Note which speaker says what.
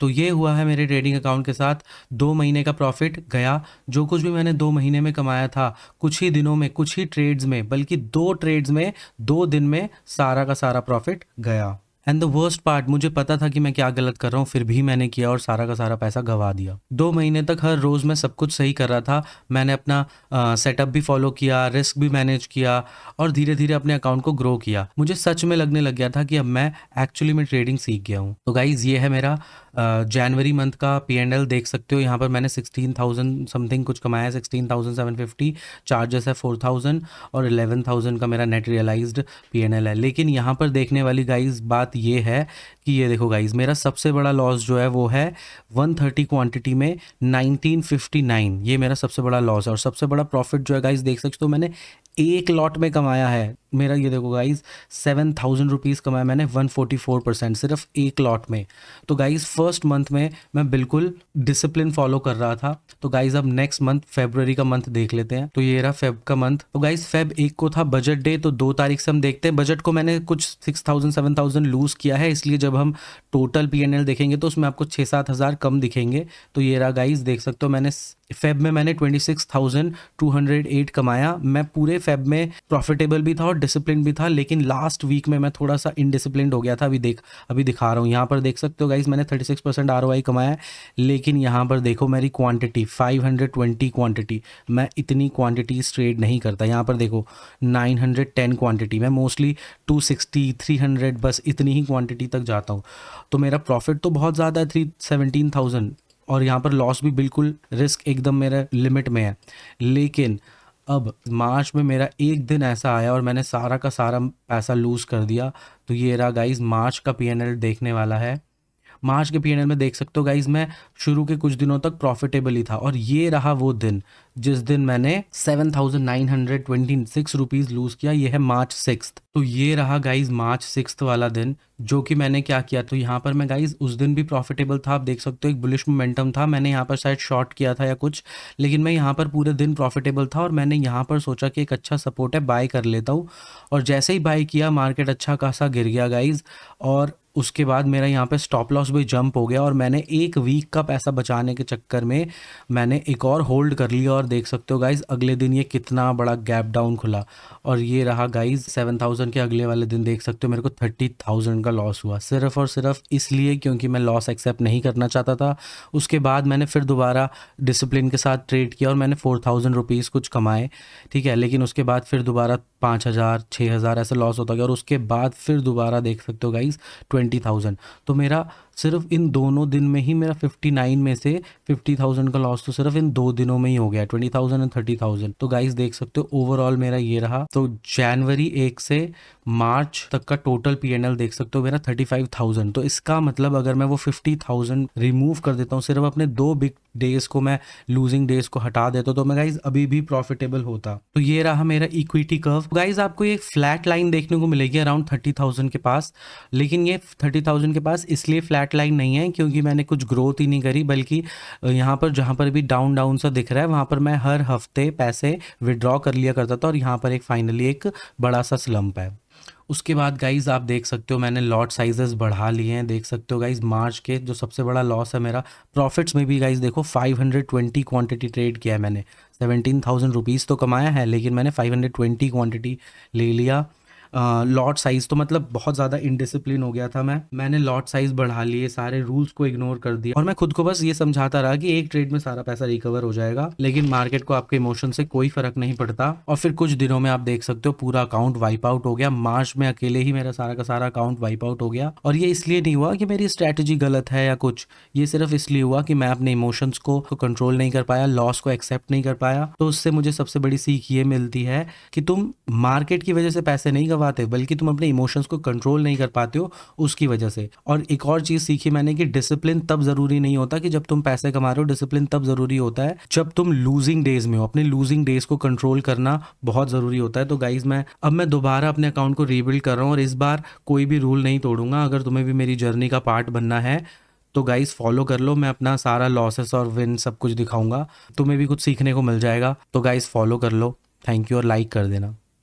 Speaker 1: तो ये हुआ है मेरे ट्रेडिंग अकाउंट के साथ। 2 महीने का प्रॉफिट गया। जो कुछ भी मैंने 2 महीने में कमाया था, कुछ ही दिनों में, कुछ ही ट्रेड्स में, बल्कि 2 ट्रेड्स में 2 दिन में सारा का सारा प्रॉफिट गया। एंड द वर्स्ट पार्ट, मुझे पता था कि मैं क्या गलत कर रहा हूँ, फिर भी मैंने किया और सारा का सारा पैसा गवा दिया। 2 महीने तक हर रोज़ मैं सब कुछ सही कर रहा था। मैंने अपना सेटअप भी फॉलो किया, रिस्क भी मैनेज किया और धीरे धीरे अपने अकाउंट को ग्रो किया। मुझे सच में लगने लग गया था कि अब मैं एक्चुअली में ट्रेडिंग सीख गया हूँ। तो गाइज़, ये है मेरा जनवरी मंथ का P&L। देख सकते हो यहाँ पर मैंने 16,000 समथिंग कुछ कमाया है, 16,750। चार्जेस है 4,000 और 11,000 का मेरा नेट रियलाइज्ड P&L है। लेकिन यहाँ पर देखने वाली गाइज़ बात ये है कि ये देखो गाइज़, मेरा सबसे बड़ा लॉस जो है वो है 130 क्वांटिटी में 1959। ये मेरा सबसे बड़ा लॉस है। और सबसे बड़ा प्रॉफिट जो है गाइज़, देख सकते हो मैंने एक लॉट में कमाया है। मेरा ये देखो गाइज़, 7,000 रुपीज़ कमाया मैंने 144% सिर्फ एक लॉट में। तो गाइज़, फर्स्ट मंथ में मैं बिल्कुल डिसिप्लिन फॉलो कर रहा था। तो गाइज़, अब नेक्स्ट मंथ फरवरी का मंथ देख लेते हैं। तो ये रहा फेब का मंथ। तो गाइज़, फेब 1 को था बजट डे, तो 2 तारीख से हम देखते हैं। बजट को मैंने कुछ 6,000-7,000 लूज़ किया है, इसलिए जब हम टोटल P&L देखेंगे तो उसमें आपको 6-7 हज़ार कम दिखेंगे। तो ये रहा गाइज़, देख सकते हो मैंने फेब में मैंने 26,208 कमाया। मैं पूरे फेब में प्रॉफिटेबल भी था और डिसिप्लिन भी था, लेकिन लास्ट वीक में मैं थोड़ा सा इनडिसिप्लिन्ड हो गया था। अभी दिखा रहा हूँ, यहाँ पर देख सकते हो गाइज़, मैंने 36% ROI कमाया है। लेकिन यहाँ पर देखो मेरी क्वांटिटी 520 क्वांटिटी, मैं इतनी क्वांटिटीज ट्रेड नहीं करता। यहाँ पर देखो 910 क्वांटिटी, मैं मोस्टली 260 300 बस इतनी ही क्वांटिटी तक जाता हूँ। तो मेरा प्रॉफिट तो बहुत ज़्यादा है, 17,000, और यहाँ पर लॉस भी बिल्कुल रिस्क एकदम मेरा लिमिट में है। लेकिन अब मार्च में मेरा एक दिन ऐसा आया और मैंने सारा का सारा पैसा लूज़ कर दिया। तो ये रहा गाइज़, मार्च का P&L देखने वाला है। मार्च के P&L में देख सकते हो गाइज़, मैं शुरू के कुछ दिनों तक प्रॉफिटेबल ही था। और ये रहा वो दिन जिस दिन मैंने 7,926 रुपीज़ लूज़ किया। ये है मार्च 6। तो ये रहा गाइज़ मार्च 6 वाला दिन, जो कि मैंने क्या किया। तो यहाँ पर मैं गाइज़ उस दिन भी प्रॉफिटेबल था। आप देख सकते हो एक बुलिश मोमेंटम था, मैंने यहाँ पर शायद शॉर्ट किया था या कुछ, लेकिन मैं यहाँ पर पूरे दिन प्रॉफिटेबल था। और मैंने यहाँ पर सोचा कि एक अच्छा सपोर्ट है, बाय कर लेता हूँ। और जैसे ही बाय किया, मार्केट अच्छा खासा गिर गया गाइज़। और उसके बाद मेरा यहाँ पे स्टॉप लॉस भी जंप हो गया और मैंने एक वीक का पैसा बचाने के चक्कर में मैंने एक और होल्ड कर लिया। और देख सकते हो गाइज़, अगले दिन ये कितना बड़ा गैप डाउन खुला। और ये रहा गाइज़ 7,000 के अगले वाले दिन देख सकते हो मेरे को 30,000 का लॉस हुआ, सिर्फ और सिर्फ इसलिए क्योंकि मैं लॉस एक्सेप्ट नहीं करना चाहता था। उसके बाद मैंने फिर दोबारा डिसिप्लिन के साथ ट्रेड किया और मैंने 4,000 रुपीज़ कुछ कमाए, ठीक है। लेकिन उसके बाद फिर दोबारा 5,000 6,000 ऐसे लॉस होता गया। और उसके बाद फिर दोबारा देख सकते हो गाइज़ 20,000। तो मेरा सिर्फ इन दोनों दिन में ही मेरा 59 में से 50,000 का लॉस तो सिर्फ इन 2 दिनों में ही हो गया, 20,000 एंड 30,000। तो गाइस देख सकते हो ओवरऑल मेरा ये रहा। तो जनवरी 1 से मार्च तक का टोटल P&L देख सकते हो मेरा 35,000। तो इसका मतलब अगर मैं वो 50,000 रिमूव कर देता हूँ, सिर्फ अपने 2 बिग डेज को, मैं लूजिंग डेज को हटा देता हूँ, तो मैं गाइज अभी भी प्रॉफिटेबल होता। तो ये रहा मेरा इक्विटी कर्व। गाइज आपको ये फ्लैट लाइन देखने को मिलेगी अराउंड 30,000 के पास। लेकिन ये 30,000 के पास इसलिए फ्लैट लाइन नहीं है क्योंकि मैंने कुछ ग्रोथ ही नहीं करी, बल्कि यहाँ पर जहाँ पर भी डाउन डाउन सा दिख रहा है वहाँ पर मैं हर हफ्ते पैसे विड्रॉ कर लिया करता था। और यहाँ पर एक फाइनली एक बड़ा सा स्लम्प है। उसके बाद गाइज आप देख सकते हो मैंने लॉट साइजेस बढ़ा लिए हैं। देख सकते हो गाइज मार्च के जो सबसे बड़ा लॉस है मेरा, प्रॉफिट्स में भी गाइज देखो 520 क्वांटिटी ट्रेड किया है मैंने। 17,000 रुपीज़ तो कमाया है, लेकिन मैंने 520 क्वांटिटी ले लिया। लॉट साइज़ तो मतलब बहुत ज़्यादा इनडिसिप्लिन हो गया था मैंने लॉट साइज़ बढ़ा लिए, सारे रूल्स को इग्नोर कर दिया और मैं खुद को बस ये समझाता रहा कि एक ट्रेड में सारा पैसा रिकवर हो जाएगा। लेकिन मार्केट को आपके इमोशन से कोई फर्क नहीं पड़ता और फिर कुछ दिनों में आप देख सकते हो पूरा अकाउंट वाइप आउट हो गया। मार्च में अकेले ही मेरा सारा का सारा अकाउंट वाइप आउट हो गया। और ये इसलिए नहीं हुआ कि मेरी स्ट्रैटेजी गलत है या कुछ, ये सिर्फ इसलिए हुआ कि मैं अपने इमोशंस को कंट्रोल नहीं कर पाया, लॉस को एक्सेप्ट नहीं कर पाया। तो उससे मुझे सबसे बड़ी सीख ये मिलती है कि तुम मार्केट की वजह से पैसे नहीं गवाते, बल्कि तुम अपने इमोशंस को कंट्रोल नहीं कर पाते हो उसकी वजह से। और एक और चीज सीखी मैंने कि डिसिप्लिन तब जरूरी नहीं होता कि जब तुम पैसे कमा रहे हो, डिसिप्लिन तब जरूरी होता है जब तुम लूजिंग डेज में हो। अपने लूजिंग डेज को कंट्रोल करना बहुत जरूरी होता है। तो गाइज मैं दोबारा अपने अकाउंट को रीबिल्ड कर रहा हूँ और इस बार कोई भी रूल नहीं तोड़ूंगा। अगर तुम्हें भी मेरी जर्नी का पार्ट बनना है तो गाइज फॉलो कर लो, मैं अपना सारा लॉसेस और विन सब कुछ दिखाऊंगा, तुम्हें भी कुछ सीखने को मिल जाएगा। तो गाइज फॉलो कर लो। थैंक यू और लाइक कर देना।